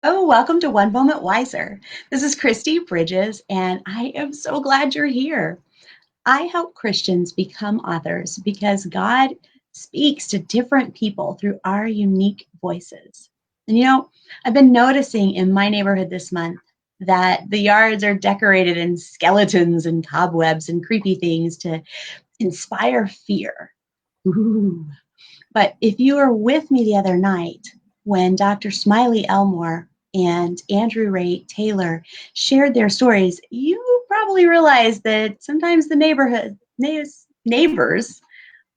Oh, welcome to One Moment Wiser. This is Christy Bridges, and I am so glad you're here. I help Christians become authors because God speaks to different people through our unique voices. And I've been noticing in my neighborhood this month that the yards are decorated in skeletons and cobwebs and creepy things to inspire fear. Ooh. But if you were with me the other night when Dr. Smiley Elmore and Andrew Ray Taylor shared their stories, you probably realized that sometimes the neighbors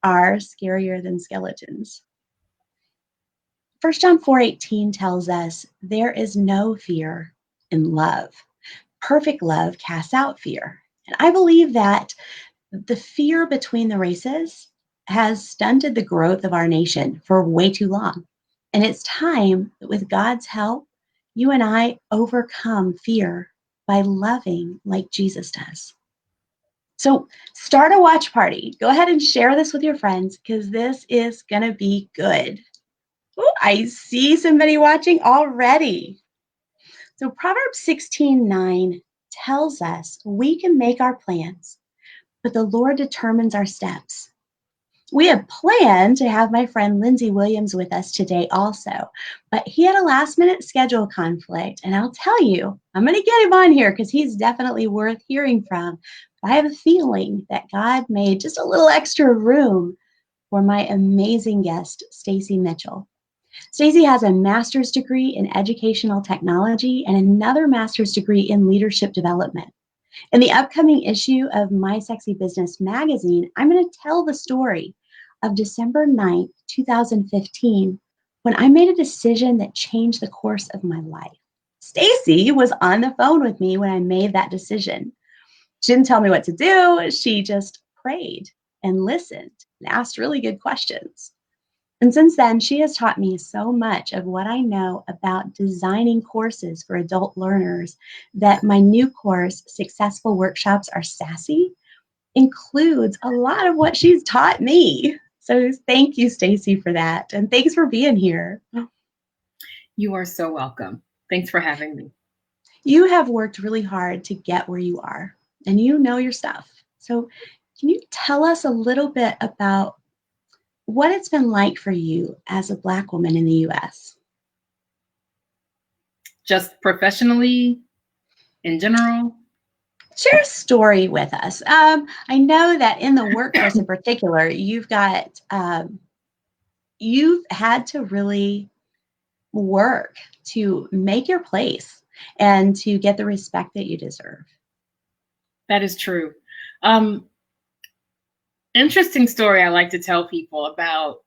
are scarier than skeletons. 1 John 4:18 tells us there is no fear in love. Perfect love casts out fear. And I believe that the fear between the races has stunted the growth of our nation for way too long. And it's time that with God's help, you and I overcome fear by loving like Jesus does. So start a watch party. Go ahead and share this with your friends because this is going to be good. Ooh, I see somebody watching already. So Proverbs 16:9 tells us we can make our plans, but the Lord determines our steps. We had planned to have my friend Lindsay Williams with us today also, but he had a last minute schedule conflict. And I'll tell you, I'm going to get him on here because he's definitely worth hearing from. But I have a feeling that God made just a little extra room for my amazing guest, Stacy Mitchell. Stacy has a master's degree in educational technology and another master's degree in leadership development. In the upcoming issue of My Sexy Business magazine, I'm going to tell the story of December 9th, 2015, when I made a decision that changed the course of my life. Stacy was on the phone with me when I made that decision. She didn't tell me what to do. She just prayed and listened and asked really good questions. And since then, she has taught me so much of what I know about designing courses for adult learners that my new course, Successful Workshops Are Sassy, includes a lot of what she's taught me. So thank you, Stacy, for that. And thanks for being here. You are so welcome. Thanks for having me. You have worked really hard to get where you are, and you know your stuff. So can you tell us a little bit about what it's been like for you as a Black woman in the U.S.? Just professionally, in general? Share a story with us. I know that in the workforce in particular, you've had to really work to make your place and to get the respect that you deserve. That is true. Interesting story I like to tell people about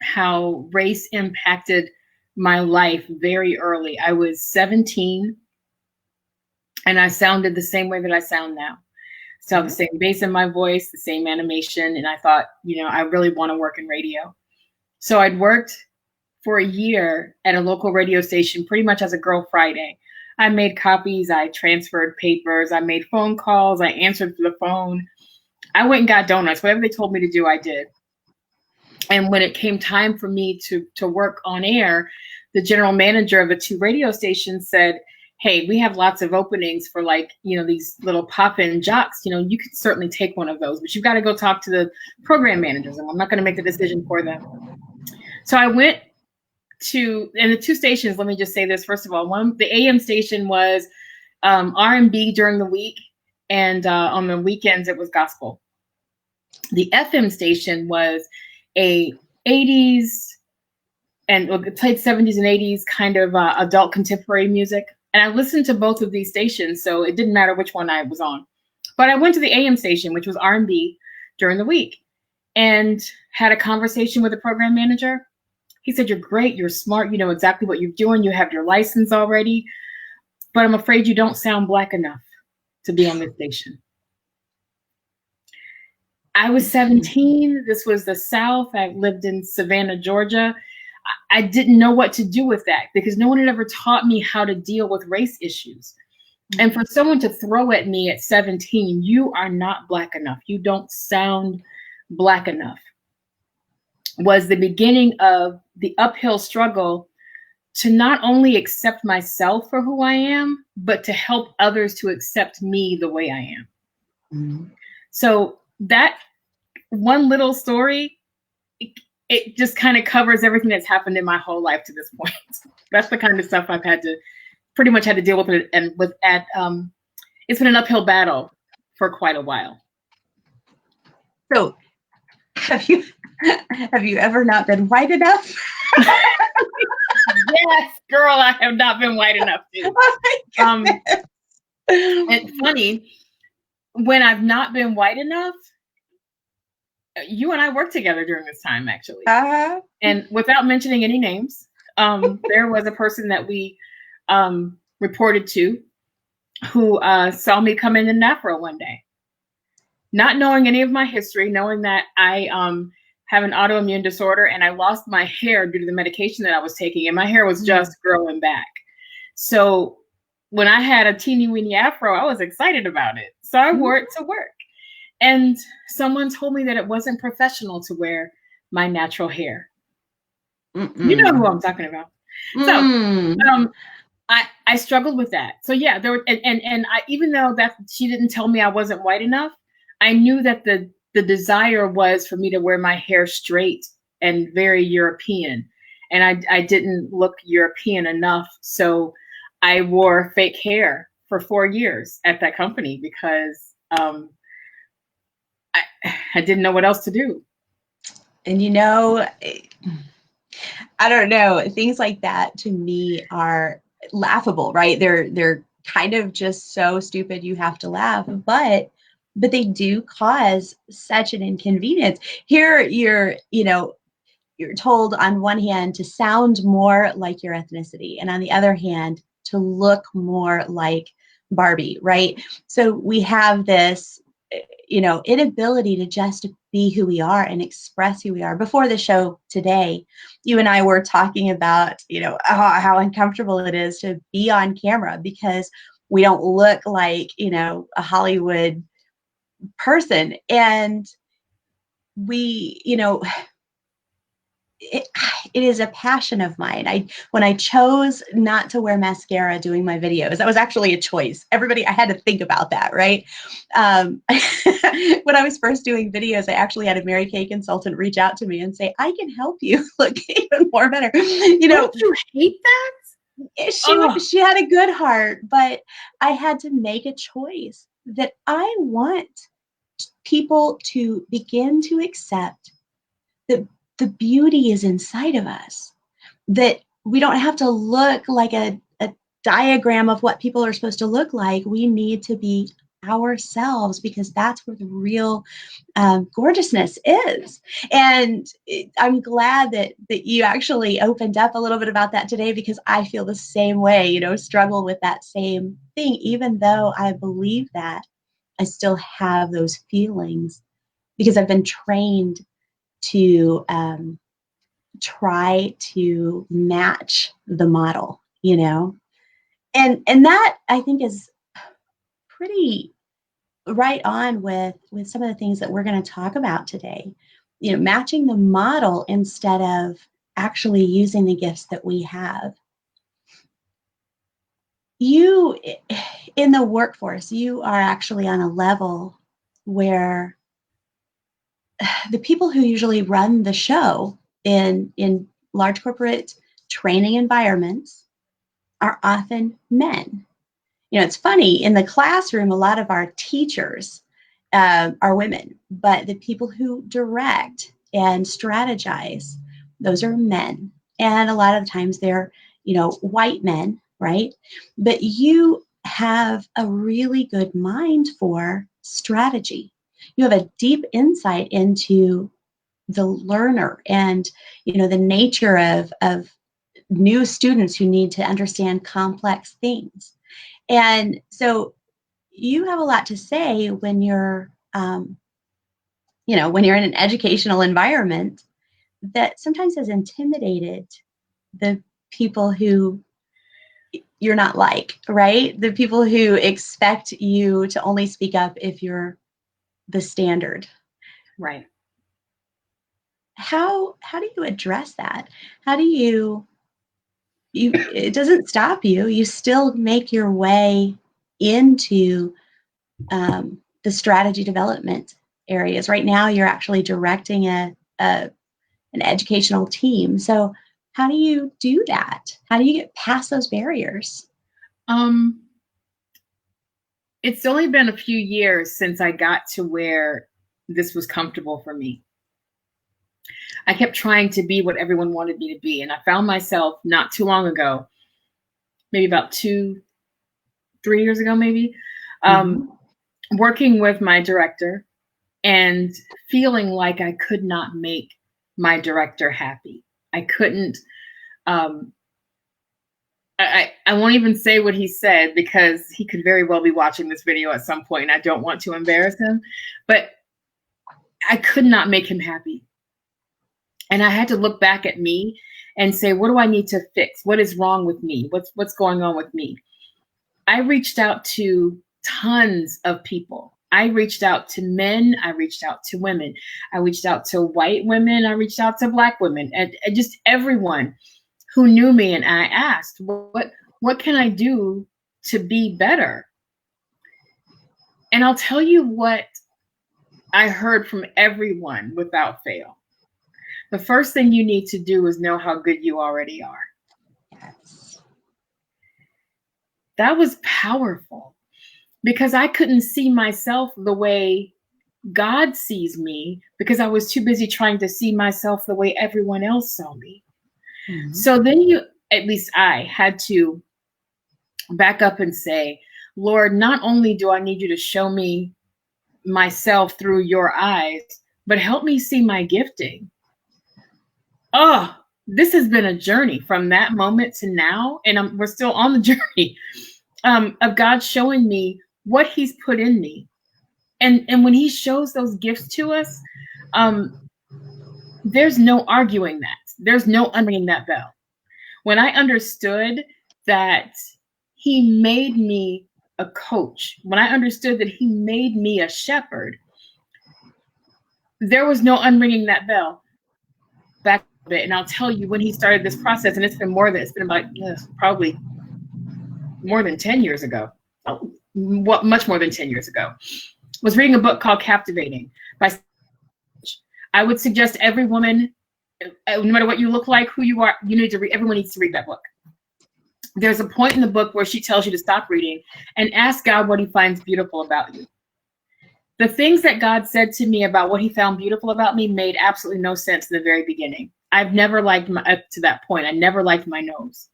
how race impacted my life very early. I was 17 and I sounded the same way that I sound now. So the same bass in my voice, the same animation. And I thought, I really want to work in radio. So I'd worked for a year at a local radio station, pretty much as a Girl Friday. I made copies, I transferred papers, I made phone calls, I answered the phone. I went and got donuts. Whatever they told me to do, I did. And when it came time for me to work on air, the general manager of the two radio stations said, hey, we have lots of openings for these little pop-in jocks. You could certainly take one of those, but you've got to go talk to the program managers, and I'm not going to make the decision for them. So I went and the two stations, let me just say this, first of all, the AM station was R&B during the week, and on the weekends it was gospel. The FM station was a 80s, and it played 70s and 80s kind of adult contemporary music. And I listened to both of these stations, so it didn't matter which one I was on. But I went to the AM station, which was R&B, during the week, and had a conversation with the program manager. He said, you're great, you're smart, you know exactly what you're doing, you have your license already, but I'm afraid you don't sound Black enough to be on this station. I was 17. This was the South. I lived in Savannah, Georgia. I didn't know what to do with that because no one had ever taught me how to deal with race issues. And for someone to throw at me at 17, you are not Black enough, you don't sound Black enough, was the beginning of the uphill struggle to not only accept myself for who I am, but to help others to accept me the way I am. Mm-hmm. So that one little story, it just kind of covers everything that's happened in my whole life to this point. That's the kind of stuff I've had to pretty much had to deal with it, and it's been an uphill battle for quite a while. So have you ever not been white enough? Yes, girl, I have not been white enough to. Oh It's funny, when I've not been white enough, you and I worked together during this time, actually. And without mentioning any names, there was a person that we reported to who saw me come in Afro one day. Not knowing any of my history, knowing that I have an autoimmune disorder and I lost my hair due to the medication that I was taking, and my hair was just growing back. So when I had a teeny weeny afro, I was excited about it. So I wore it to work. And someone told me that it wasn't professional to wear my natural hair. You know who I'm talking about. So I struggled with that. So yeah, there were, and I, even though that she didn't tell me I wasn't white enough, I knew that the desire was for me to wear my hair straight and very European. And I didn't look European enough. So I wore fake hair for 4 years at that company because I didn't know what else to do. And you know, I don't know, things like that to me are laughable, right? They're kind of just so stupid you have to laugh, but they do cause such an inconvenience. Here you're told on one hand to sound more like your ethnicity, and on the other hand to look more like Barbie, right? So we have this inability to just be who we are and express who we are. Before the show today, you and I were talking about, how uncomfortable it is to be on camera because we don't look like, a Hollywood person. And we, it is a passion of mine. When I chose not to wear mascara doing my videos, that was actually a choice. I had to think about that, right? When I was first doing videos, I actually had a Mary Kay consultant reach out to me and say, "I can help you look even more better." Don't you hate that? She had a good heart, but I had to make a choice that I want people to begin to accept that the beauty is inside of us, that we don't have to look like a diagram of what people are supposed to look like. We need to be ourselves because that's where the real gorgeousness is. And I'm glad that you actually opened up a little bit about that today, because I feel the same way, struggle with that same thing. Even though I believe that, I still have those feelings because I've been trained to try to match the model, and that I think is pretty right on with some of the things that we're going to talk about today. Matching the model instead of actually using the gifts that we have. You, in the workforce, you are actually on a level where the people who usually run the show in large corporate training environments are often men. It's funny, in the classroom, a lot of our teachers are women, but the people who direct and strategize, those are men. And a lot of times they're, white men, right? But you have a really good mind for strategy. You have a deep insight into the learner and, the nature of new students who need to understand complex things. And so you have a lot to say when you're, when you're in an educational environment that sometimes has intimidated the people who you're not like, right? The people who expect you to only speak up if you're the standard. Right. How do you address that? How do you it doesn't stop you. You still make your way into the strategy development areas. Right now, you're actually directing an educational team. So how do you do that? How do you get past those barriers? It's only been a few years since I got to where this was comfortable for me. I kept trying to be what everyone wanted me to be. And I found myself not too long ago, maybe about 2-3 years ago, maybe, working with my director and feeling like I could not make my director happy. I couldn't, I won't even say what he said because he could very well be watching this video at some point and I don't want to embarrass him, but I could not make him happy. And I had to look back at me and say, what do I need to fix? What is wrong with me? What's going on with me? I reached out to tons of people. I reached out to men. I reached out to women. I reached out to white women. I reached out to Black women and just everyone who knew me. And I asked, what can I do to be better? And I'll tell you what I heard from everyone without fail. The first thing you need to do is know how good you already are. Yes. That was powerful because I couldn't see myself the way God sees me because I was too busy trying to see myself the way everyone else saw me. So then at least I had to back up and say, Lord, not only do I need you to show me myself through your eyes, but help me see my gifting. Oh, this has been a journey from that moment to now. And we're still on the journey of God showing me what he's put in me. And when he shows those gifts to us, there's no arguing that. There's no unringing that bell. When I understood that he made me a coach, when I understood that he made me a shepherd, there was no unringing that bell. Back a bit, and I'll tell you when he started this process, and it's been about probably more than 10 years ago. Much more than 10 years ago. Was reading a book called Captivating by Stacy Mitchell. I would suggest every woman, no matter what you look like, who you are, you need to read. Everyone needs to read that book. There's a point in the book where she tells you to stop reading and ask God what he finds beautiful about you. The things that God said to me about what he found beautiful about me made absolutely no sense in the very beginning. I've never liked to that point, I never liked my nose.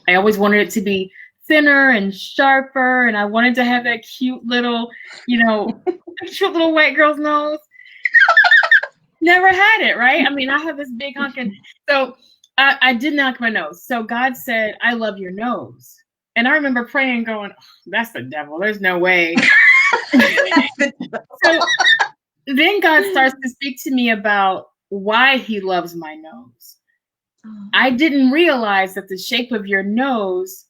I always wanted it to be thinner and sharper, and I wanted to have that cute little, cute little white girl's nose. Never had it, right? I mean, I have this big honking. So I did not like my nose. So God said, I love your nose. And I remember praying going, oh, that's the devil. There's no way. So then God starts to speak to me about why he loves my nose. I didn't realize that the shape of your nose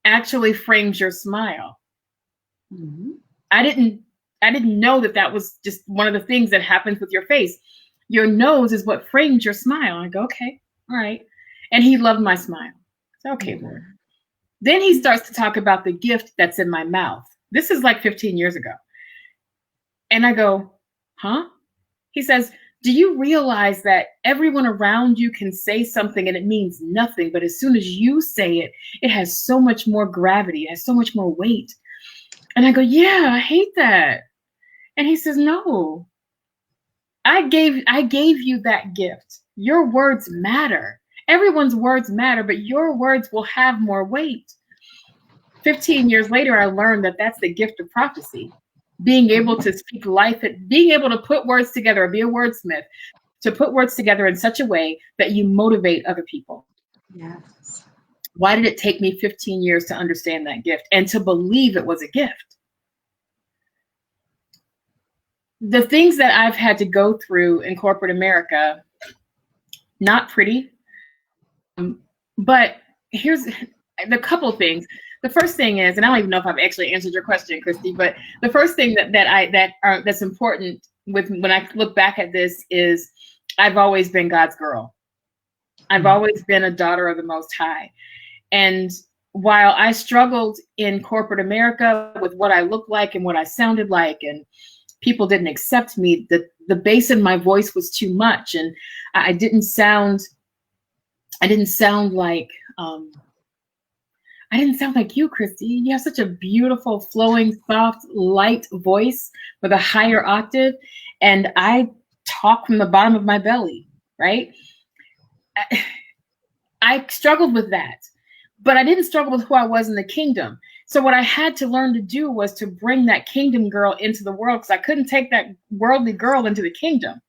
actually frames your smile. I didn't know that was just one of the things that happens with your face. Your nose is what frames your smile. I go, okay, all right. And he loved my smile. So, okay, Lord. Then he starts to talk about the gift that's in my mouth. This is like 15 years ago. And I go, huh? He says, do you realize that everyone around you can say something and it means nothing, but as soon as you say it, it has so much more gravity, it has so much more weight. And I go, yeah, I hate that. And he says, no, I gave you that gift. Your words matter. Everyone's words matter, but your words will have more weight. 15 years later, I learned that that's the gift of prophecy. Being able to speak life, being able to put words together, be a wordsmith, to put words together in such a way that you motivate other people. Yes. Why did it take me 15 years to understand that gift and to believe it was a gift? The things that I've had to go through in corporate America, not pretty, but here's the couple of things. The first thing is, and I don't even know if I've actually answered your question, Christy, but the first thing that's important when I look back at this is I've always been God's girl. I've always been a daughter of the Most High. And while I struggled in corporate America with what I looked like and what I sounded like, and people didn't accept me, the bass in my voice was too much, and I didn't sound like I didn't sound like you, Christy. You have such a beautiful, flowing, soft, light voice with a higher octave, and I talk from the bottom of my belly, right? I struggled with that, but I didn't struggle with who I was in the kingdom. So what I had to learn to do was to bring that kingdom girl into the world, because I couldn't take that worldly girl into the kingdom.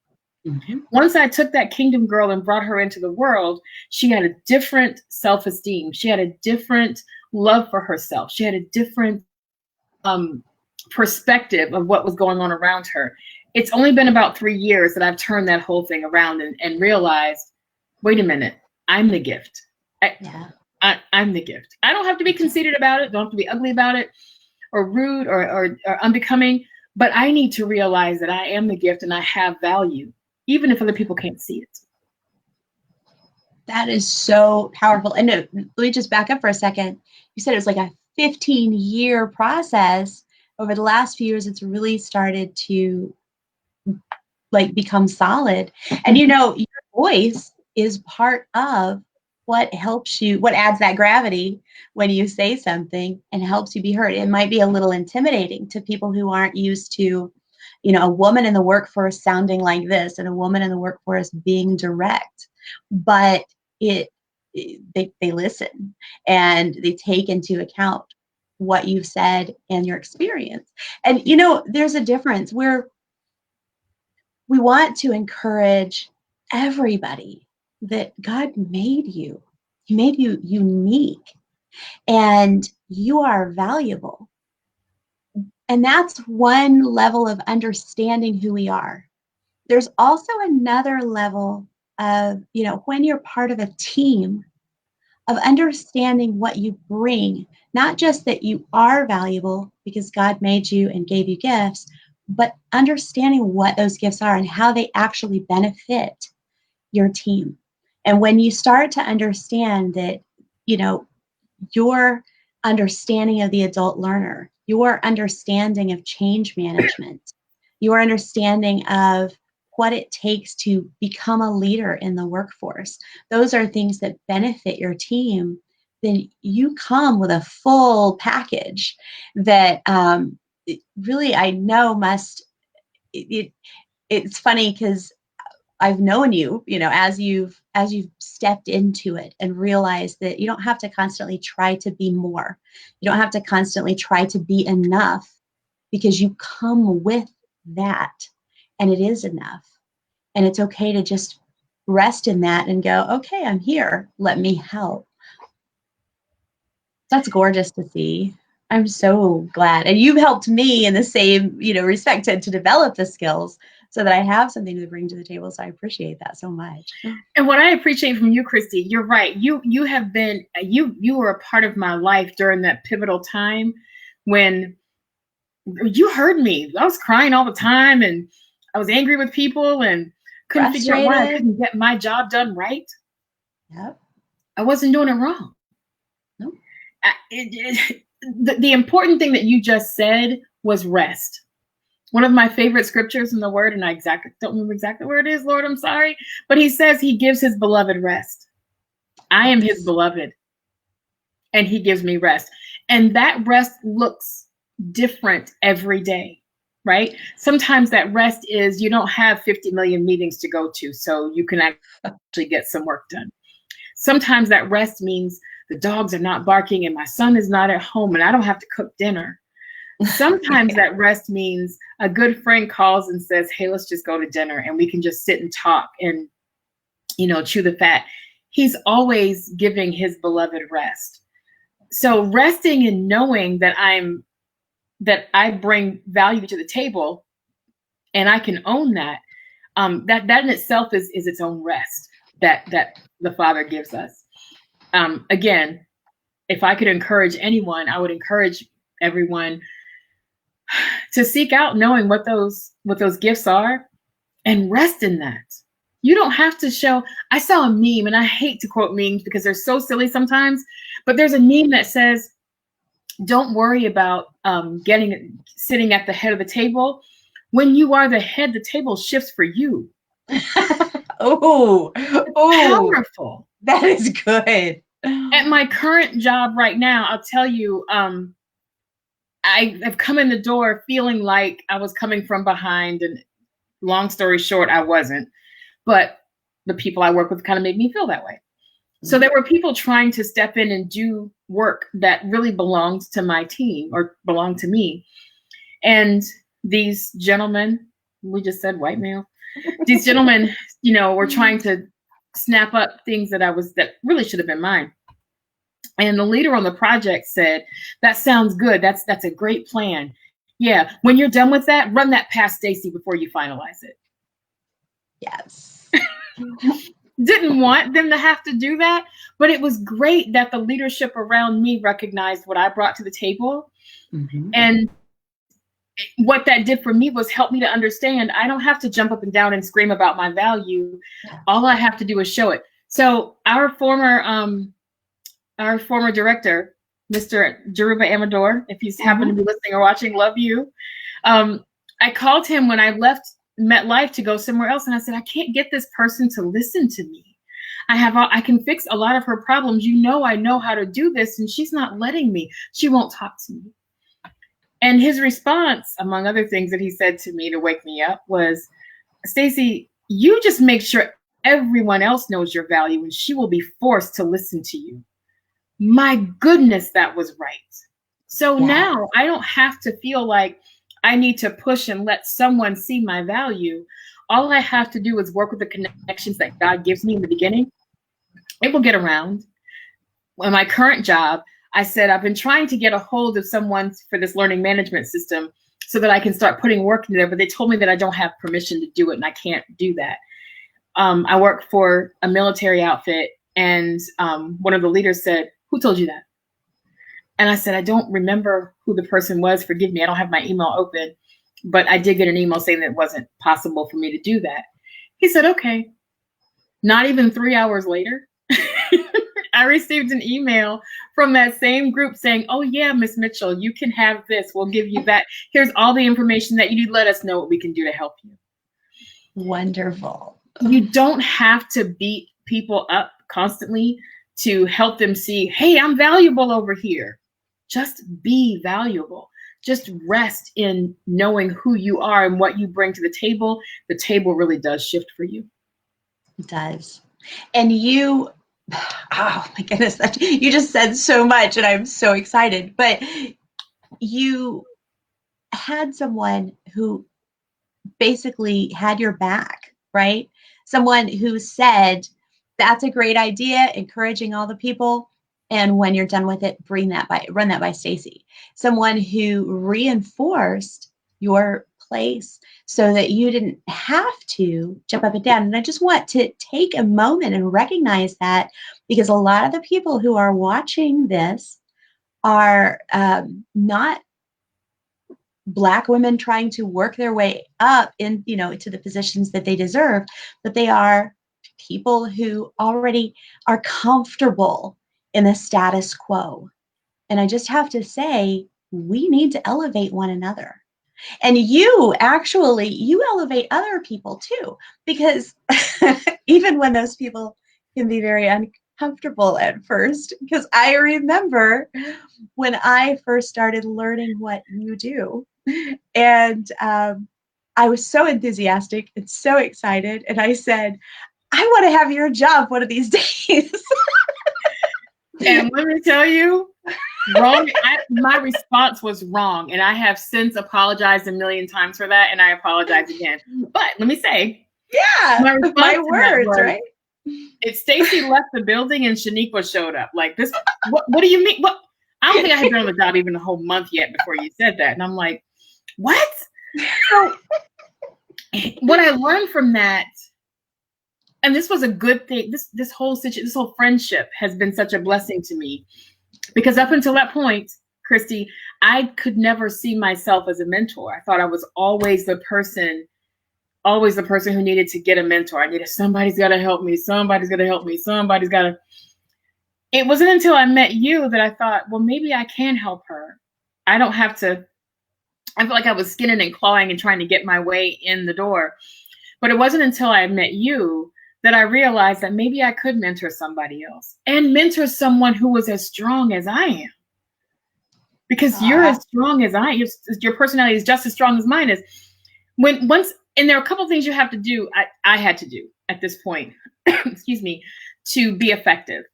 Mm-hmm. Once I took that kingdom girl and brought her into the world, she had a different self-esteem. She had a different love for herself. She had a different perspective of what was going on around her. It's only been about 3 years that I've turned that whole thing around and realized, wait a minute, I'm the gift. I'm the gift. I don't have to be conceited about it. Don't have to be ugly about it or rude or unbecoming, but I need to realize that I am the gift and I have value, even if other people can't see it. That is so powerful. And no, let me just back up for a second. You said it was like a 15-year process. Over the last few years, it's really started to like become solid. And you know, your voice is part of what helps you, what adds that gravity when you say something and helps you be heard. It might be a little intimidating to people who aren't used to, you know, a woman in the workforce sounding like this and a woman in the workforce being direct, but they listen and they take into account what you've said and your experience. And you know, there's a difference where we want to encourage everybody that God made you. He made you unique and you are valuable. And that's one level of understanding who we are. There's also another level of, you know, when you're part of a team, of understanding what you bring, not just that you are valuable because God made you and gave you gifts, but understanding what those gifts are and how they actually benefit your team. And when you start to understand that, you know, your understanding of the adult learner, your understanding of change management, your understanding of what it takes to become a leader in the workforce, those are things that benefit your team, then you come with a full package that really I know must, it's funny because I've known you, you know, as you've stepped into it and realized that you don't have to constantly try to be more. You don't have to constantly try to be enough because you come with that and it is enough. And it's okay to just rest in that and go, okay, I'm here. Let me help. That's gorgeous to see. I'm so glad. And you've helped me in the same, you know, respect to develop the skills so that I have something to bring to the table. So I appreciate that so much. And what I appreciate from you, Christy, you're right. You have been, you were a part of my life during that pivotal time when you heard me. I was crying all the time and I was angry with people and couldn't figure out why I couldn't get my job done right. Yep. I wasn't doing it wrong. Nope. The important thing that you just said was rest. One of my favorite scriptures in the word, and I don't remember exactly where it is, Lord, I'm sorry, but he says he gives his beloved rest. I am his beloved, and he gives me rest. And that rest looks different every day, right? Sometimes that rest is you don't have 50 million meetings to go to, so you can actually get some work done. Sometimes that rest means the dogs are not barking and my son is not at home and I don't have to cook dinner. Sometimes that rest means a good friend calls and says, hey, let's just go to dinner and we can just sit and talk and, you know, chew the fat. He's always giving his beloved rest. So resting and knowing that I bring value to the table and I can own that, that in itself is its own rest that the Father gives us. Again, if I could encourage anyone, I would encourage everyone to seek out knowing what those gifts are and rest in that. You don't have to show. I saw a meme, and I hate to quote memes because they're so silly sometimes, but there's a meme that says, don't worry about sitting at the head of the table. When you are the head, the table shifts for you. Oh, Powerful. That is good. At my current job right now, I'll tell you, I have come in the door feeling like I was coming from behind, and long story short, I wasn't. But the people I work with kind of made me feel that way. So there were people trying to step in and do work that really belonged to my team or belonged to me. And these gentlemen, we just said white male, these gentlemen, were trying to snap up things that really should have been mine. And the leader on the project said, that sounds good. That's a great plan. Yeah. When you're done with that, run that past Stacy before you finalize it. Yes. Didn't want them to have to do that, but it was great that the leadership around me recognized what I brought to the table. Mm-hmm. And what that did for me was help me to understand I don't have to jump up and down and scream about my value. Yeah. All I have to do is show it. So our former director, Mr. Jaruba Amador, if he's happened to be listening or watching, love you. I called him when I left MetLife to go somewhere else, and I said, I can't get this person to listen to me. I can fix a lot of her problems. I know how to do this, and she's not letting me. She won't talk to me. And his response, among other things that he said to me to wake me up, was, Stacy, you just make sure everyone else knows your value, and she will be forced to listen to you. My goodness, that was right. So now I don't have to feel like I need to push and let someone see my value. All I have to do is work with the connections that God gives me in the beginning. It will get around. In my current job, I said, I've been trying to get a hold of someone for this learning management system so that I can start putting work in there, but they told me that I don't have permission to do it, and I can't do that. I work for a military outfit, and one of the leaders said, who told you that? And I said, I don't remember who the person was. Forgive me. I don't have my email open, but I did get an email saying that it wasn't possible for me to do that. He said, okay. Not even 3 hours later, I received an email from that same group saying, oh yeah, Miss Mitchell, you can have this. We'll give you that. Here's all the information that you need. Let us know what we can do to help you. Wonderful. You don't have to beat people up constantly to help them see, hey, I'm valuable over here. Just be valuable. Just rest in knowing who you are and what you bring to the table. The table really does shift for you. It does. And you, oh my goodness, you just said so much and I'm so excited. But you had someone who basically had your back, right? Someone who said, that's a great idea, encouraging all the people. And when you're done with it, run that by Stacy. Someone who reinforced your place so that you didn't have to jump up and down. And I just want to take a moment and recognize that, because a lot of the people who are watching this are not Black women trying to work their way up in, to the positions that they deserve, but they are people who already are comfortable in the status quo. And I just have to say, we need to elevate one another. And you elevate other people too, because even when those people can be very uncomfortable at first, because I remember when I first started learning what you do, and I was so enthusiastic and so excited, and I said, I want to have your job one of these days. And let me tell you, my response was wrong, and I have since apologized a million times for that, and I apologize again. But let me say, my words, right? It's Stacy left the building and Shaniqua showed up. Like this, what do you mean? What? I don't think I had been on the job even a whole month yet before you said that, and I'm like, what? So, what I learned from that. And this was a good thing. This whole friendship has been such a blessing to me, because up until that point, Christy, I could never see myself as a mentor. I thought I was always the person always the person who needed to get a mentor. I needed, somebody's got to help me. Somebody's got to help me. Somebody's got to. It wasn't until I met you that I thought, well, maybe I can help her. I don't have to. I felt like I was skinning and clawing and trying to get my way in the door. But it wasn't until I met you that I realized that maybe I could mentor somebody else and mentor someone who was as strong as I am. Because you're as strong as I am. Your personality is just as strong as mine is. And there are a couple of things you have to do. I had to do at this point, excuse me, to be effective.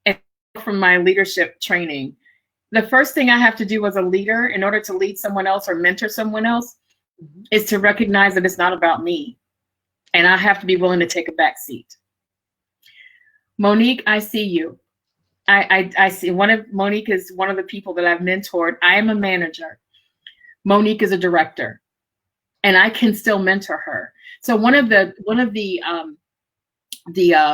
And from my leadership training, the first thing I have to do as a leader in order to lead someone else or mentor someone else is to recognize that it's not about me. And I have to be willing to take a back seat. Monique, I see you. I see Monique is one of the people that I've mentored. I am a manager. Monique is a director, and I can still mentor her. So one of the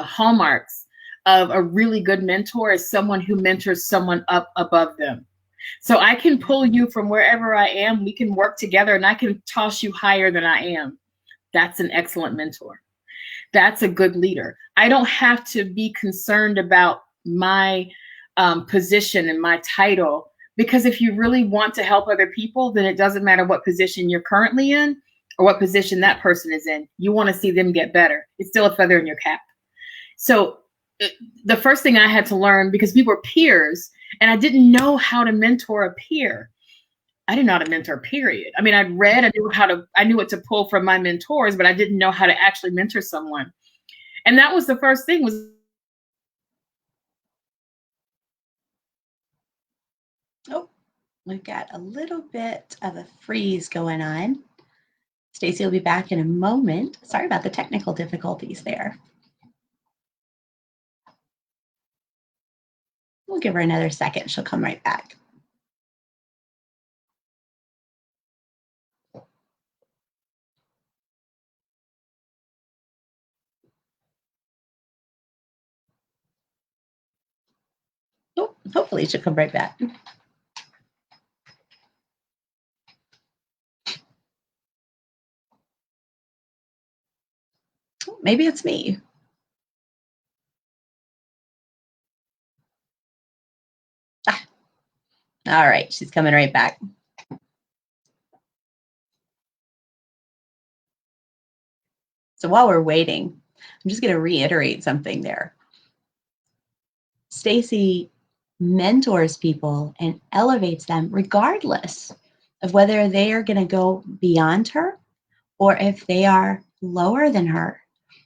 hallmarks of a really good mentor is someone who mentors someone up above them. So I can pull you from wherever I am. We can work together, and I can toss you higher than I am. That's an excellent mentor. That's a good leader. I don't have to be concerned about my position and my title, because if you really want to help other people, then it doesn't matter what position you're currently in or what position that person is in. You want to see them get better. It's still a feather in your cap. So the first thing I had to learn, because we were peers and I didn't know how to mentor a peer. I didn't know how to mentor, period. I mean, I'd read, I knew what to pull from my mentors, but I didn't know how to actually mentor someone. And that was the first thing. Oh, we've got a little bit of a freeze going on. Stacy will be back in a moment. Sorry about the technical difficulties there. We'll give her another second. She'll come right back. Oh, hopefully she'll come right back. Maybe it's me. All right, she's coming right back. So while we're waiting, I'm just going to reiterate something there. Stacy mentors people and elevates them regardless of whether they are going to go beyond her or if they are lower than her.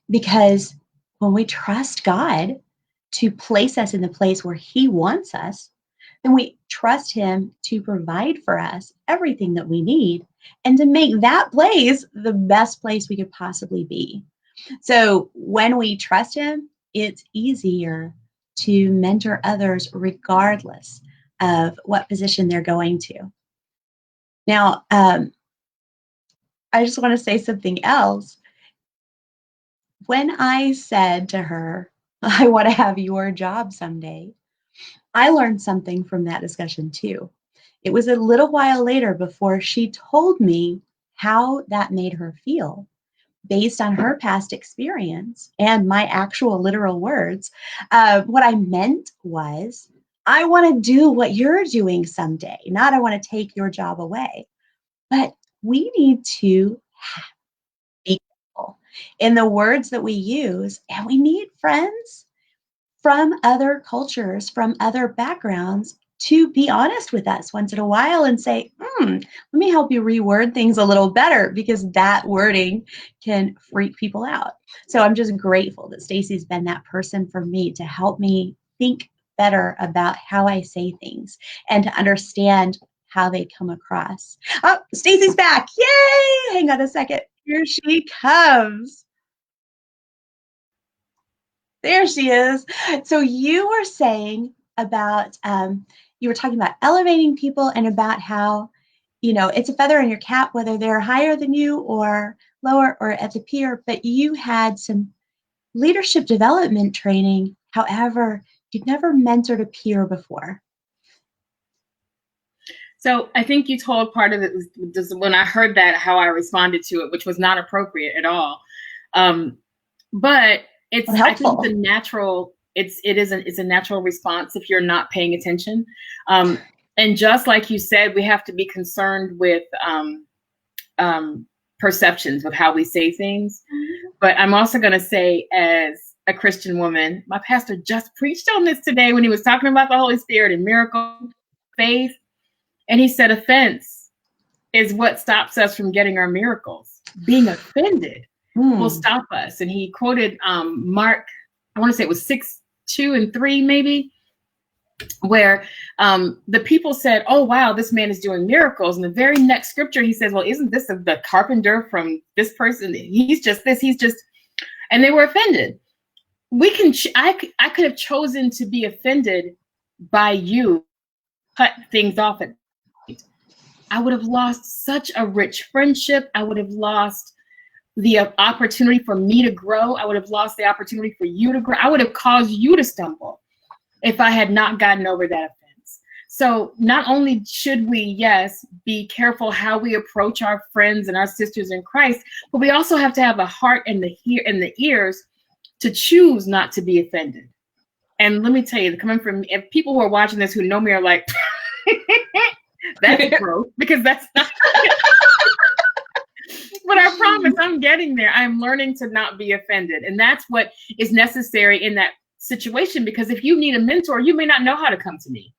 Because when we trust God to place us in the place where He wants us, then we trust Him to provide for us everything that we need and to make that place the best place we could possibly be. So when we trust Him, it's easier to mentor others regardless of what position they're going to. Now, I just want to say something else. When I said to her, I want to have your job someday, I learned something from that discussion too. It was a little while later before she told me how that made her feel based on her past experience and my actual literal words. What I meant was, I want to do what you're doing someday, not I want to take your job away. But we need to be careful in the words that we use, and we need friends from other cultures, from other backgrounds, to be honest with us once in a while and say, let me help you reword things a little better, because that wording can freak people out. So I'm just grateful that Stacy's been that person for me to help me think better about how I say things and to understand how they come across. Oh, Stacy's back. Yay! Hang on a second. Here she comes. There she is. So you were saying about, you were talking about elevating people and about how, it's a feather in your cap, whether they're higher than you or lower or at the peer, but you had some leadership development training. However, you'd never mentored a peer before. So I think you told part of it was just when I heard that, how I responded to it, which was not appropriate at all. But But I think helpful. it's a natural, it's a natural response if you're not paying attention. And just like you said, we have to be concerned with perceptions of how we say things. But I'm also going to say, as a Christian woman, my pastor just preached on this today when he was talking about the Holy Spirit and miracle faith. And he said, offense is what stops us from getting our miracles. Being offended will stop us. And he quoted Mark, I want to say it was 6:2-3, maybe, where the people said, oh, wow, this man is doing miracles. And the very next scripture, he says, well, isn't this the carpenter from this person? He's just this, he's just, and they were offended. I could have chosen to be offended by you, cut things off at, I would have lost such a rich friendship. I would have lost the opportunity for me to grow. I would have lost the opportunity for you to grow. I would have caused you to stumble if I had not gotten over that offense. So not only should we, yes, be careful how we approach our friends and our sisters in Christ, but we also have to have a heart and the ears to choose not to be offended. And let me tell you, coming from, if people who are watching this who know me are like, that's gross, because that's not. But I promise I'm getting there. I'm learning to not be offended. And that's what is necessary in that situation, because if you need a mentor, you may not know how to come to me.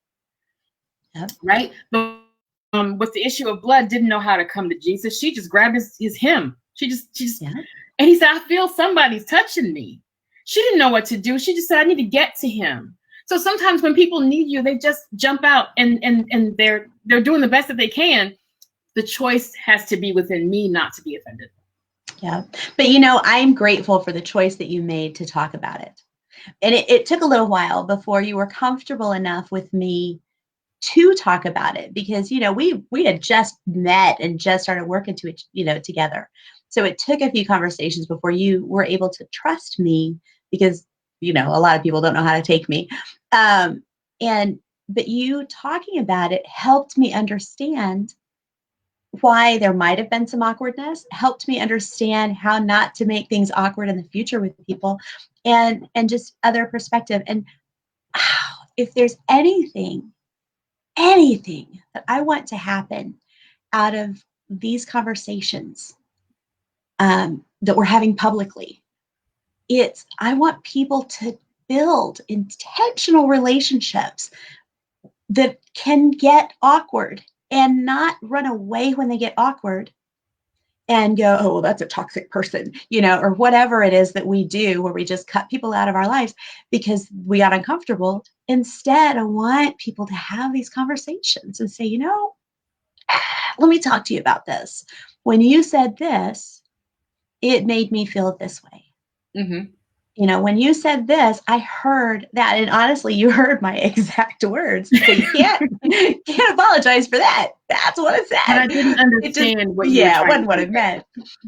Yep. Right? But with the issue of blood, didn't know how to come to Jesus. She just grabbed his hem. She just, yeah. And he said, I feel somebody's touching me. She didn't know what to do. She just said, I need to get to him. So sometimes when people need you, they just jump out and they're doing the best that they can. The choice has to be within me not to be offended. Yeah. But, I'm grateful for the choice that you made to talk about it. And it took a little while before you were comfortable enough with me to talk about it, because, we had just met and just started working together. So it took a few conversations before you were able to trust me, because, a lot of people don't know how to take me. But you talking about it helped me understand why there might have been some awkwardness, helped me understand how not to make things awkward in the future with people, and just other perspective. And if there's anything that I want to happen out of these conversations that we're having publicly, I want people to build intentional relationships that can get awkward and not run away when they get awkward and go, oh, well, that's a toxic person, or whatever it is that we do where we just cut people out of our lives because we got uncomfortable. Instead, I want people to have these conversations and say, let me talk to you about this. When you said this, it made me feel this way. Mm-hmm. When you said this, I heard that. And honestly, you heard my exact words. So you can't apologize for that. That's what it said. But I didn't understand what you were trying wasn't what it meant.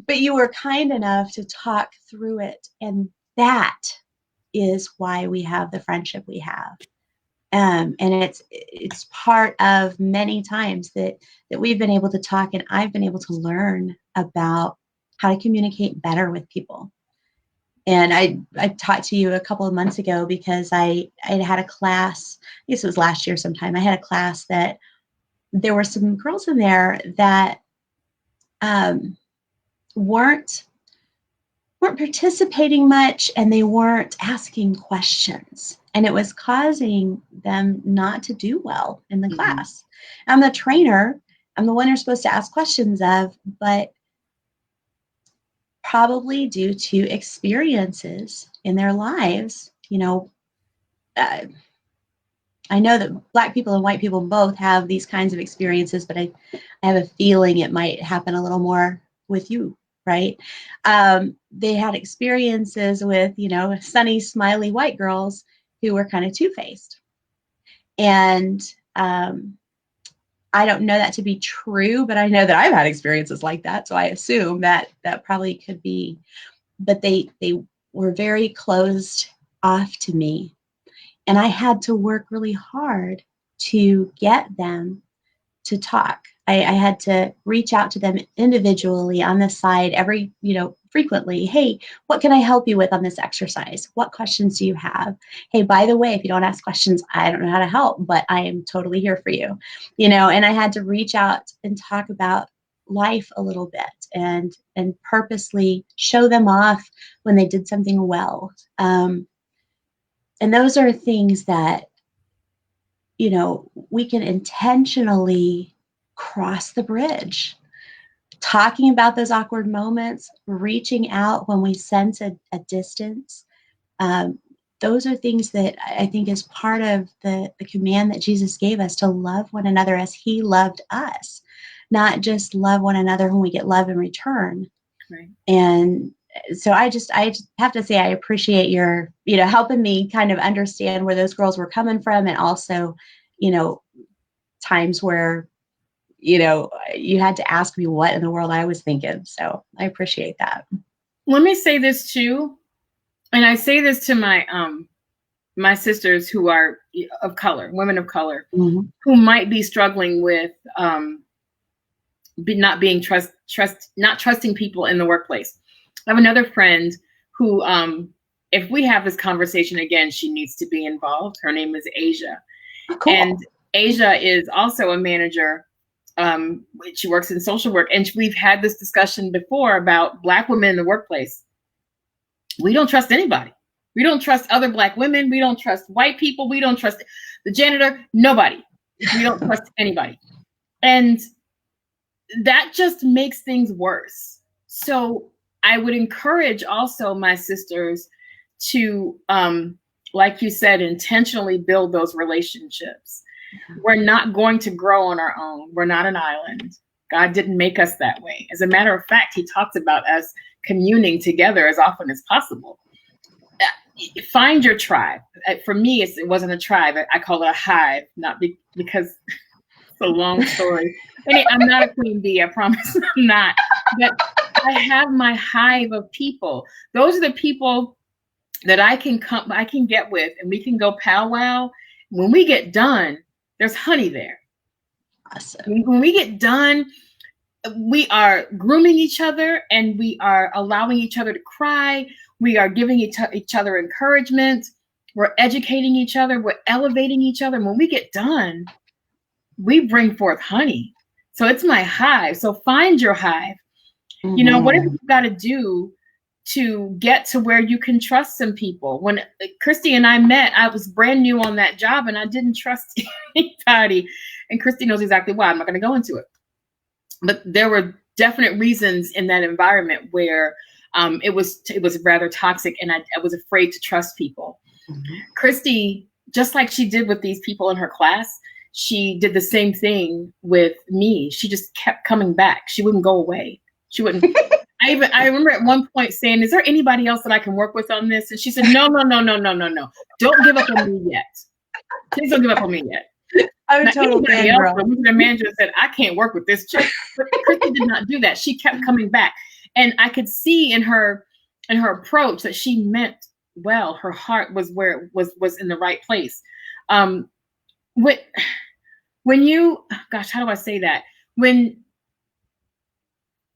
But you were kind enough to talk through it. And that is why we have the friendship we have. And it's part of many times that we've been able to talk, and I've been able to learn about how to communicate better with people. And I talked to you a couple of months ago because I had a class, I guess it was last year sometime, I had a class that there were some girls in there that weren't participating much, and they weren't asking questions. And it was causing them not to do well in the class. I'm the trainer. I'm the one you're supposed to ask questions of, but probably due to experiences in their lives, I know that Black people and white people both have these kinds of experiences, but I have a feeling it might happen a little more with you, right? They had experiences with, sunny, smiley white girls who were kind of two-faced. And I don't know that to be true, but I know that I've had experiences like that. So I assume that probably could be, but they were very closed off to me. And I had to work really hard to get them to talk. I had to reach out to them individually on the side frequently. Hey, what can I help you with on this exercise? What questions do you have? Hey, by the way, if you don't ask questions, I don't know how to help, but I am totally here for you. And I had to reach out and talk about life a little bit and purposely show them off when they did something well. And those are things that, we can intentionally cross the bridge. Talking about those awkward moments, reaching out when we sense a distance. Those are things that I think is part of the command that Jesus gave us, to love one another as he loved us, not just love one another when we get love in return. Right. And so I just have to say, I appreciate your, helping me kind of understand where those girls were coming from, and also, times where, you had to ask me what in the world I was thinking. So I appreciate that. Let me say this too, and I say this to my my sisters who are of color, women of color, Mm-hmm. who might be struggling with not trusting people in the workplace. I have another friend who, if we have this conversation again, she needs to be involved. Her name is Asia. Oh, cool. And Asia is also a manager. She works in social work. And we've had this discussion before about Black women in the workplace. We don't trust anybody. We don't trust other Black women. We don't trust white people. We don't trust the janitor. Nobody. We don't trust anybody. And that just makes things worse. So I would encourage also my sisters to, like you said, intentionally build those relationships. We're not going to grow on our own. We're not an island. God didn't make us that way. As a matter of fact, he talks about us communing together as often as possible. Find your tribe. For me, it wasn't a tribe. I call it a hive, not because it's a long story. I'm not a queen bee, I promise I'm not. But I have my hive of people. Those are the people that I can get with, and we can go powwow. When we get done, there's honey there. Awesome. When we get done, we are grooming each other, and we are allowing each other to cry. We are giving each other encouragement. We're educating each other. We're elevating each other. When we get done, we bring forth honey. So it's my hive. So find your hive. Mm-hmm. Whatever you got to do to get to where you can trust some people. When Christy and I met, I was brand new on that job, and I didn't trust anybody. And Christy knows exactly why. I'm not going to go into it. But there were definite reasons in that environment where it was rather toxic, and I was afraid to trust people. Mm-hmm. Christy, just like she did with these people in her class, she did the same thing with me. She just kept coming back. She wouldn't go away. She wouldn't. I remember at one point saying, "Is there anybody else that I can work with on this?" And she said, No. Don't give up on me yet. Please don't give up on me yet. I'm totally the manager said, "I can't work with this chick." But Christy did not do that. She kept coming back. And I could see in her approach that she meant well. Her heart was where it was in the right place. When you, gosh, how do I say that?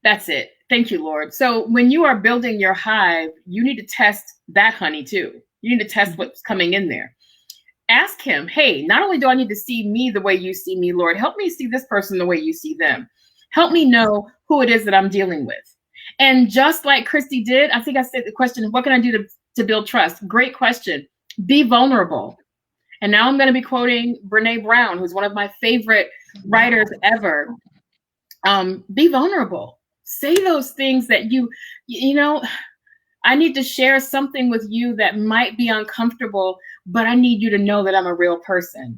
That's it. Thank you, Lord. So when you are building your hive, you need to test that honey too. You need to test what's coming in there. Ask him, hey, not only do I need to see me the way you see me, Lord, help me see this person the way you see them. Help me know who it is that I'm dealing with. And just like Christy did, I think I said the question, what can I do to build trust? Great question. Be vulnerable. And now I'm going to be quoting Brene Brown, who's one of my favorite writers ever. Be vulnerable. Say those things that I need to share something with you that might be uncomfortable, but I need you to know that I'm a real person.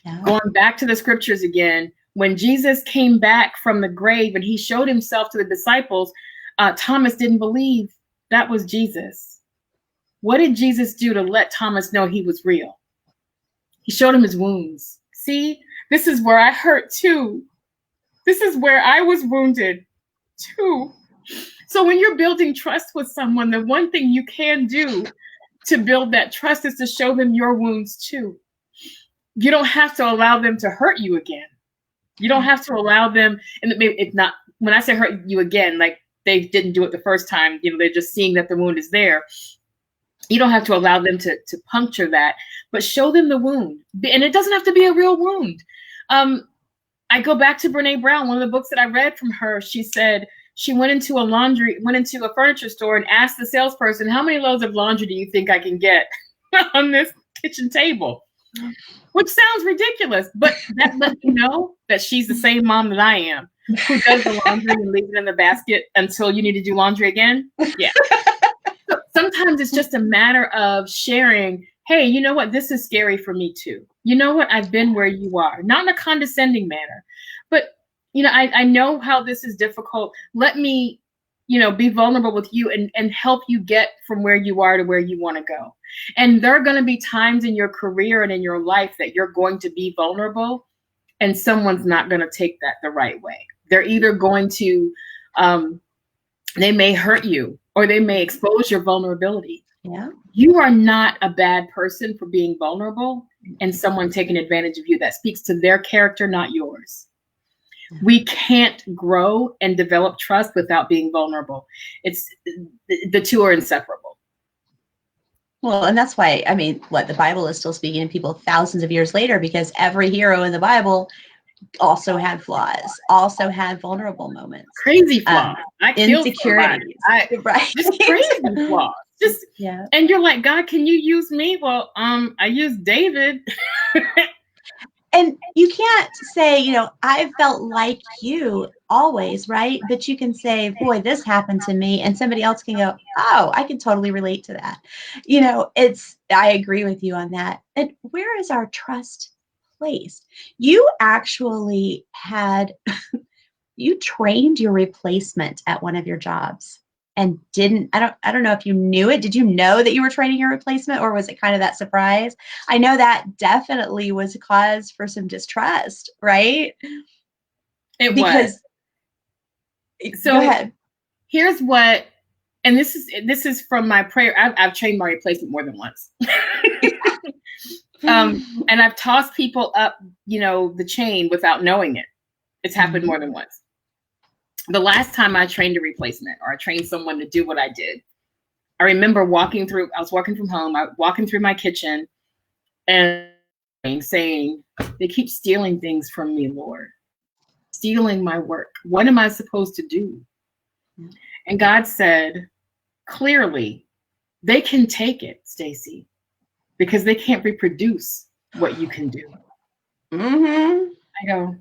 Yeah. Going back to the scriptures again, when Jesus came back from the grave and he showed himself to the disciples, Thomas didn't believe that was Jesus. What did Jesus do to let Thomas know he was real? He showed him his wounds. See, this is where I hurt too. This is where I was wounded too. So when you're building trust with someone, the one thing you can do to build that trust is to show them your wounds too. You don't have to allow them to hurt you again. You don't have to allow them, and if not, when I say hurt you again, like they didn't do it the first time, they're just seeing that the wound is there. You don't have to allow them to puncture that, but show them the wound. And it doesn't have to be a real wound. I go back to Brene Brown, one of the books that I read from her. She said she went into a furniture store and asked the salesperson, how many loads of laundry do you think I can get on this kitchen table? Which sounds ridiculous, but that lets you know that she's the same mom that I am, who does the laundry and leaves it in the basket until you need to do laundry again. Yeah. So sometimes it's just a matter of sharing, hey, you know what? This is scary for me too. You know what? I've been where you are, not in a condescending manner, but I know how this is difficult. Let me, be vulnerable with you and help you get from where you are to where you want to go. And there are going to be times in your career and in your life that you're going to be vulnerable and someone's not going to take that the right way. They're either going to, they may hurt you or they may expose your vulnerability. Yeah. You are not a bad person for being vulnerable and someone taking advantage of you. That speaks to their character, not yours. We can't grow and develop trust without being vulnerable. The two are inseparable. Well, and that's why, the Bible is still speaking to people thousands of years later, because every hero in the Bible also had flaws, also had vulnerable moments. Crazy flaws. Insecurities. Right. Just crazy flaws. And you're like, God, can you use me? Well, I used David. And you can't say, I felt like you always, right? But you can say, boy, this happened to me. And somebody else can go, oh, I can totally relate to that. I agree with you on that. And where is our trust placed? You actually you trained your replacement at one of your jobs and I don't know if you knew it. Did you know that you were training your replacement, or was it kind of that surprise? I know that definitely was a cause for some distrust, right? It was. So go ahead. Here's what, and this is from my prayer. I've trained my replacement more than once. And I've tossed people up, the chain without knowing it. It's happened more than once. The last time I trained a replacement, or I trained someone to do what I did, I remember I was walking from home, walking through my kitchen and saying, they keep stealing things from me, Lord, stealing my work. What am I supposed to do? And God said, clearly, they can take it, Stacy, because they can't reproduce what you can do. Mm-hmm. I go,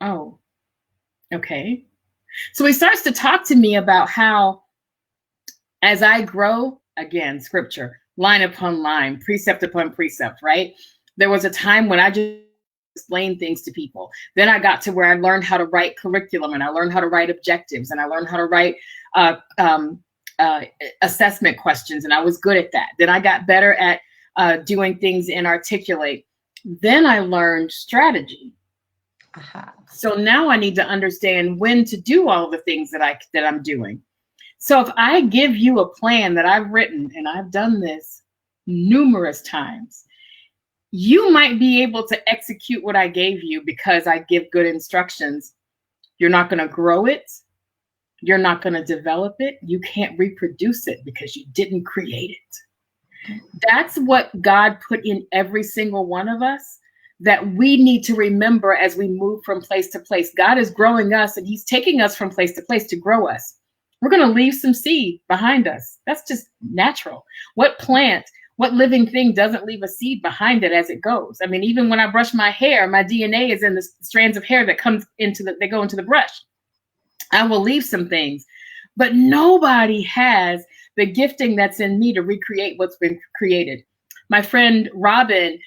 oh, okay. So he starts to talk to me about how, as I grow, again, scripture, line upon line, precept upon precept, right? There was a time when I just explained things to people. Then I got to where I learned how to write curriculum, and I learned how to write objectives, and I learned how to write assessment questions, and I was good at that. Then I got better at doing things in Articulate. Then I learned strategy. So now I need to understand when to do all the things that I'm doing. So if I give you a plan that I've written, and I've done this numerous times, you might be able to execute what I gave you because I give good instructions. You're not going to grow it. You're not going to develop it. You can't reproduce it because you didn't create it. That's what God put in every single one of us, that we need to remember as we move from place to place. God is growing us, and he's taking us from place to place to grow us. We're going to leave some seed behind us. That's just natural. What plant, what living thing doesn't leave a seed behind it as it goes? I mean, even when I brush my hair, my DNA is in the strands of hair that they go into the brush. I will leave some things, but nobody has the gifting that's in me to recreate what's been created. My friend Robin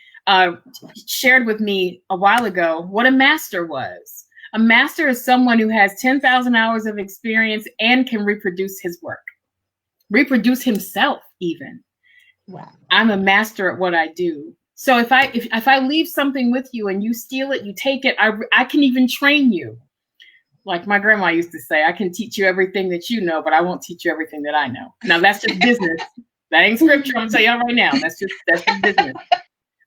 shared with me a while ago what a master was. A master is someone who has 10,000 hours of experience and can reproduce his work, reproduce himself even. Wow. I'm a master at what I do. So if I leave something with you and you steal it, you take it, I can even train you. Like my grandma used to say, I can teach you everything that you know, but I won't teach you everything that I know. Now that's just business. That ain't scripture. I'm gonna tell y'all right now. That's just business.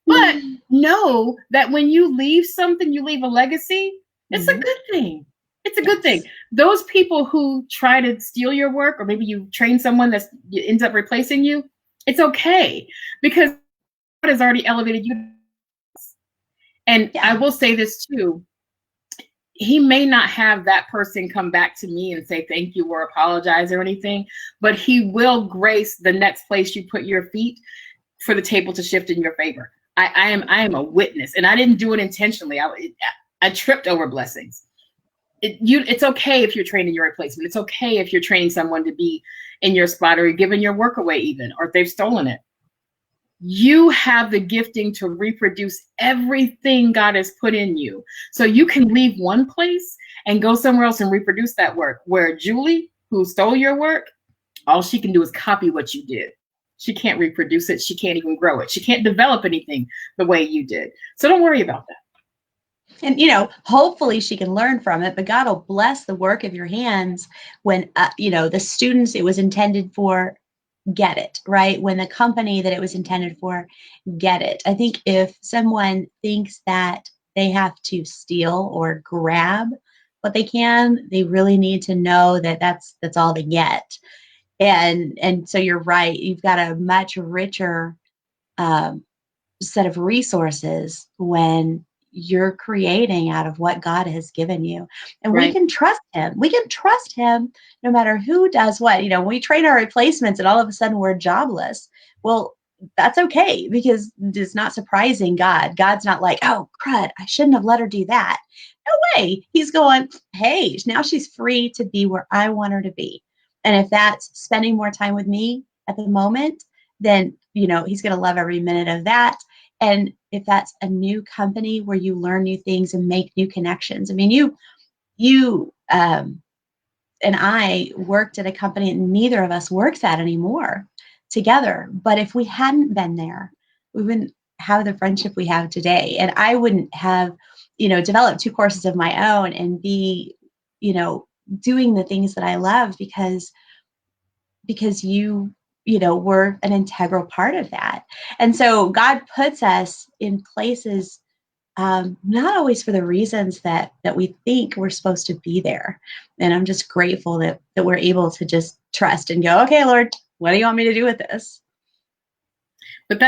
But know that when you leave something, you leave a legacy, it's a good thing. It's a good thing. Those people who try to steal your work, or maybe you train someone that ends up replacing you, it's okay, because God has already elevated you. And I will say this too. He may not have that person come back to me and say thank you or apologize or anything, but he will grace the next place you put your feet for the table to shift in your favor. I am a witness, and I didn't do it intentionally. I tripped over blessings. It's okay if you're training your replacement. It's okay if you're training someone to be in your spot, or giving your work away even, or if they've stolen it. You have the gifting to reproduce everything God has put in you. So you can leave one place and go somewhere else and reproduce that work. Where Julie, who stole your work, all she can do is copy what you did. She can't reproduce it. She can't even grow it. She can't develop anything the way you did. So don't worry about that. And, hopefully she can learn from it, but God will bless the work of your hands when, the students it was intended for get it, right? When the company that it was intended for get it. I think if someone thinks that they have to steal or grab what they can, they really need to know that that's all they get. And so you're right. You've got a much richer set of resources when you're creating out of what God has given you. And we can trust him. We can trust him no matter who does what. We train our replacements and all of a sudden we're jobless. Well, that's okay, because it's not surprising God. God's not like, oh, crud, I shouldn't have let her do that. No way. He's going, hey, now she's free to be where I want her to be. And if that's spending more time with me at the moment, then, he's going to love every minute of that. And if that's a new company where you learn new things and make new connections. I mean, you and I worked at a company, and neither of us works at anymore together. But if we hadn't been there, we wouldn't have the friendship we have today. And I wouldn't have, developed 2 courses of my own and be, doing the things that I love because you we're an integral part of that. And so God puts us in places, not always for the reasons that we think we're supposed to be there. And I'm just grateful that we're able to just trust and go, okay, Lord, what do you want me to do with this? But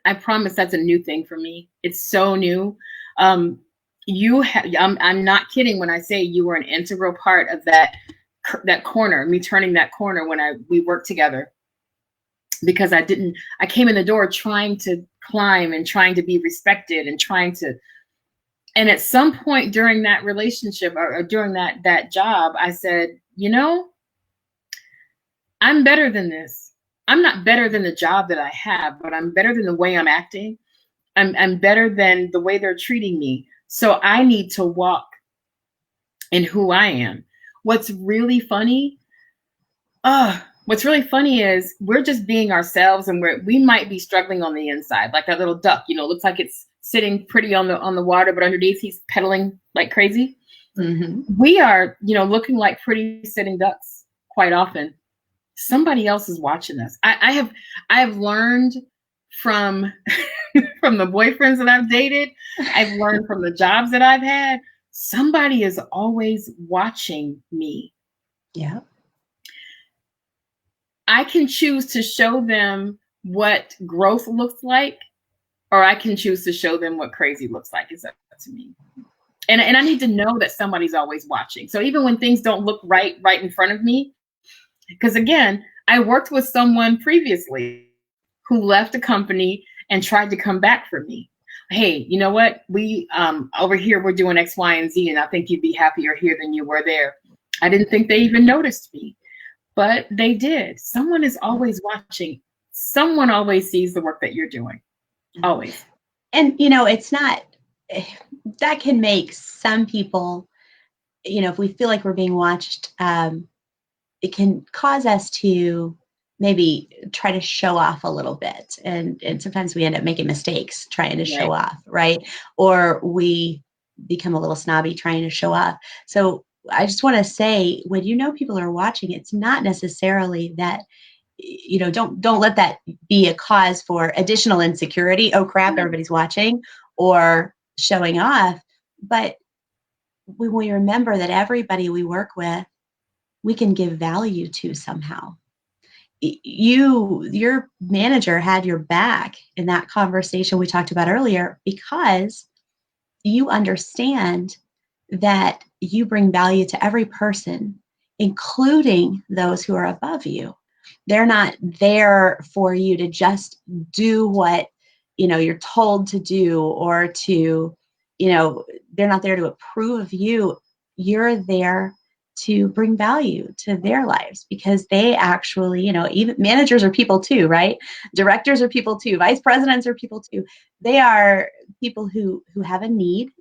I promise that's a new thing for me. It's so new. I'm not kidding when I say you were an integral part of that corner, me turning that corner when we worked together, because I came in the door trying to climb and trying to be respected and at some point during that relationship or during that job, I said, I'm better than this. I'm not better than the job that I have, but I'm better than the way I'm acting. I'm better than the way they're treating me. So I need to walk in who I am. What's really funny is we're just being ourselves, and we might be struggling on the inside, like that little duck, looks like it's sitting pretty on the water, but underneath he's pedaling like crazy. Mm-hmm. We are, looking like pretty sitting ducks quite often. Somebody else is watching us. I have learned from from the boyfriends that I've dated. I've learned from the jobs that I've had. Somebody is always watching me. Yeah. I can choose to show them what growth looks like, or I can choose to show them what crazy looks like. It's up to me. And I need to know that somebody's always watching. So even when things don't look right in front of me, because again, I worked with someone previously who left a company and tried to come back for me. Hey, you know what? We over here, we're doing X, Y, and Z, and I think you'd be happier here than you were there. I didn't think they even noticed me, but they did. Someone is always watching. Someone always sees the work that you're doing. Always. And, it's not, that can make some people, if we feel like we're being watched, it can cause us to maybe try to show off a little bit. And sometimes we end up making mistakes trying to show off, right? Or we become a little snobby trying to show off. So I just want to say, when people are watching, it's not necessarily that don't let that be a cause for additional insecurity. Oh crap, everybody's watching, or showing off. But when we remember that everybody we work with, we can give value to somehow. Your manager had your back in that conversation we talked about earlier, because you understand that you bring value to every person, including those who are above you. They're not there for you to just do what you're told to do, or to they're not there to approve of you. You're there to bring value to their lives, because they actually, even managers are people too, right? Directors are people too. Vice presidents are people too. They are people who have a need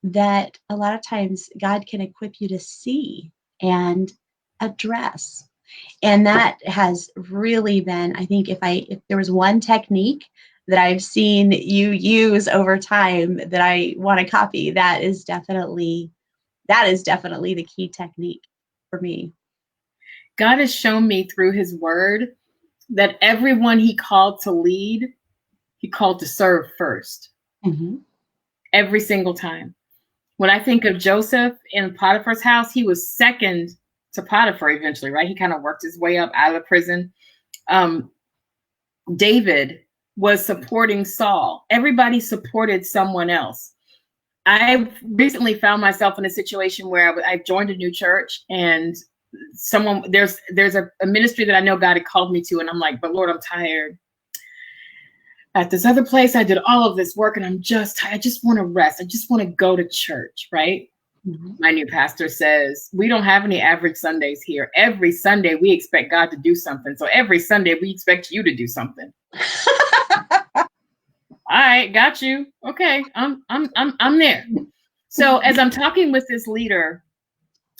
that a lot of times God can equip you to see and address. And that has really been, I think, if there was one technique that I've seen you use over time that I want to copy, that is definitely the key technique for me. God has shown me through his word that everyone he called to lead, he called to serve first. Mm-hmm. Every single time. When I think of Joseph in Potiphar's house, he was second to Potiphar eventually, right? He kind of worked his way up out of the prison. David was supporting Saul. Everybody supported someone else. I recently found myself in a situation where I joined a new church, and there's a ministry that I know God had called me to, and I'm like, but Lord, I'm tired. At this other place, I did all of this work, and I just want to rest. I just want to go to church, right? Mm-hmm. My new pastor says, we don't have any average Sundays here. Every Sunday, we expect God to do something. So every Sunday, we expect you to do something. All right, got you. Okay, I'm there. So as I'm talking with this leader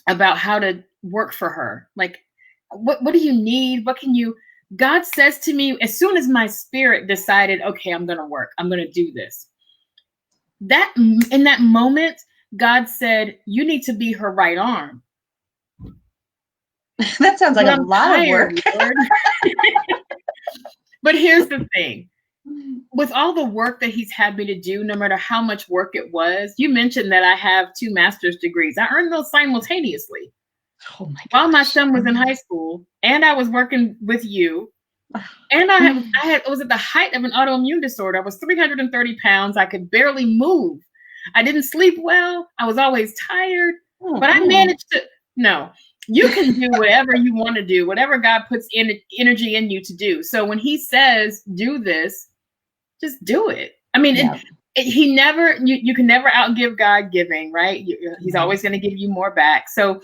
about how to work for her, like, what do you need? What can you? God says to me, as soon as my spirit decided, okay, I'm going to work, I'm going to do this. That in that moment, God said, you need to be her right arm. That sounds like a lot of work. But here's the thing. With all the work that he's had me to do, no matter how much work it was, you mentioned that I have 2 master's degrees. I earned those simultaneously. Oh my gosh. While my son was in high school, and I was working with you, and I was at the height of an autoimmune disorder. I was 330 pounds. I could barely move. I didn't sleep well. I was always tired, but I managed to. No, you can do whatever you want to do, whatever God puts energy in you to do. So when he says, do this, just do it. I mean, yeah. You can never outgive God giving, right? He's always going to give you more back. So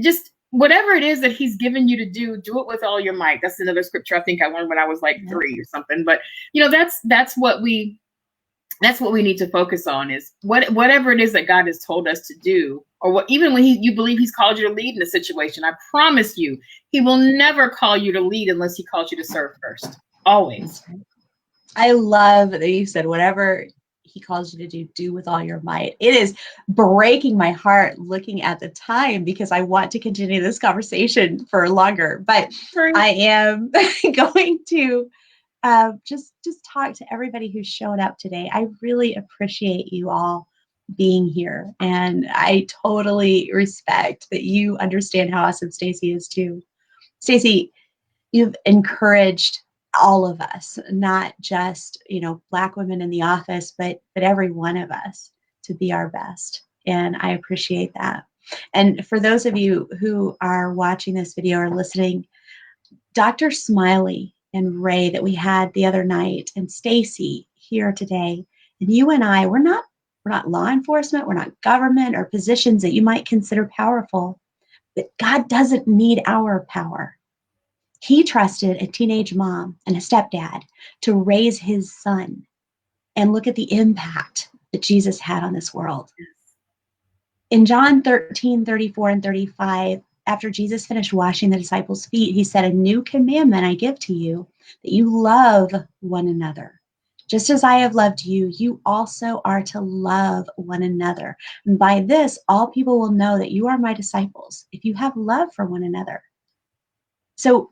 just whatever it is that he's given you to do it with all your might. That's another scripture I think I learned when I was like 3 or something. But that's what we need to focus on, is whatever it is that God has told us to do, or even when you believe he's called you to lead in a situation. I promise you, he will never call you to lead unless he calls you to serve first. Always. I love that you said whatever he calls you to do with all your might. It is breaking my heart looking at the time, because I want to continue this conversation for longer, but I am going to just talk to everybody who's shown up today. I really appreciate you all being here, and I totally respect that you understand how awesome Stacy is too. Stacy, you've encouraged all of us, not just, Black women in the office, but every one of us to be our best. And I appreciate that. And for those of you who are watching this video or listening, Dr. Smiley and Ray that we had the other night, and Stacy here today, and you and I, we're not law enforcement, we're not government or positions that you might consider powerful, but God doesn't need our power. He trusted a teenage mom and a stepdad to raise his son, and look at the impact that Jesus had on this world. In John 13:34 and 35, after Jesus finished washing the disciples' feet, he said, "A new commandment I give to you, that you love one another. Just as I have loved you, you also are to love one another. And by this, all people will know that you are my disciples, if you have love for one another." So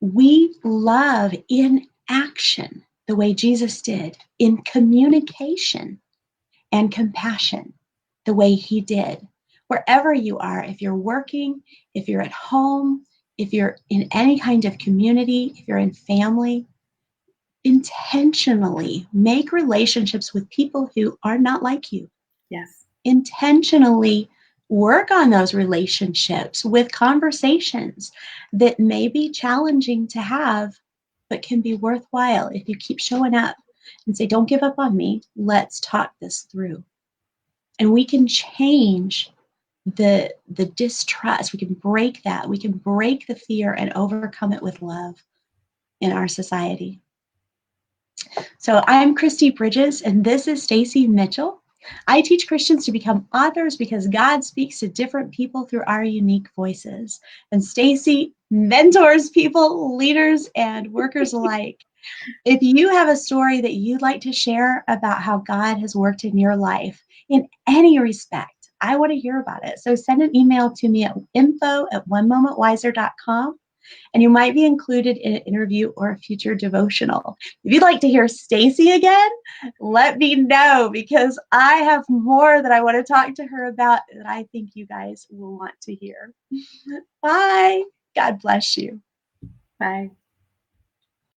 We love in action the way Jesus did, in communication and compassion the way he did. Wherever you are, if you're working, if you're at home, if you're in any kind of community, if you're in family, intentionally make relationships with people who are not like you. Yes. Intentionally work on those relationships with conversations that may be challenging to have, but can be worthwhile if you keep showing up and say, don't give up on me. Let's talk this through. And we can change the distrust. We can break that. We can break the fear and overcome it with love in our society. So I'm Christy Bridges, and this is Stacy Mitchell. I teach Christians to become authors because God speaks to different people through our unique voices. And Stacy mentors people, leaders, and workers alike. If you have a story that you'd like to share about how God has worked in your life in any respect, I want to hear about it. So send an email to me at info@onemomentwiser.com, and you might be included in an interview or a future devotional. If you'd like to hear Stacy again, let me know, because I have more that I want to talk to her about that I think you guys will want to hear. Bye. God bless you. Bye.